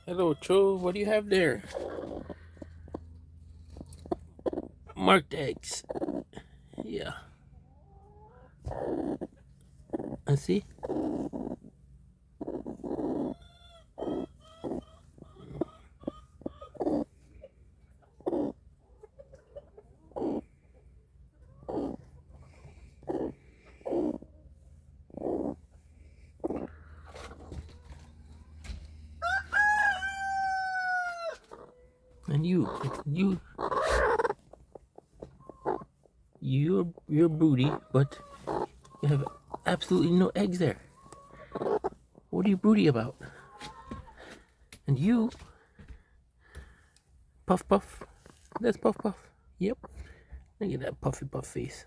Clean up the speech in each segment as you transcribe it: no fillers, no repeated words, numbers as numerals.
Hello, Cho. What do you have there? Marked eggs. Yeah. I see. And you're broody, but you have absolutely no eggs there. What are you broody about? And you, Puff Puff. That's Puff Puff. Yep. Look at that puffy puff face.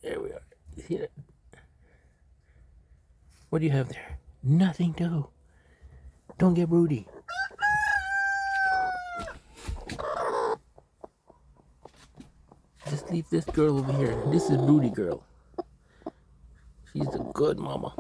There we are. See that? What do you have there? Nothing, too. Don't get broody. Just leave this girl over here. This is broody girl. She's a good mama.